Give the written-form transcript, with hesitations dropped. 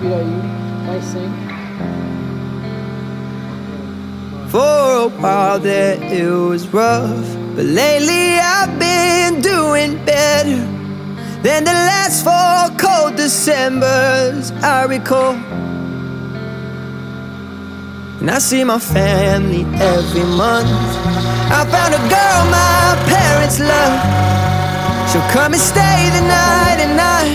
feet are you? Nice sing. For a while there it was rough, but lately I've been doing better than the last 4 cold Decembers I recall. And I see my family every month. I found a girl my parents love. She'll come and stay the night, and I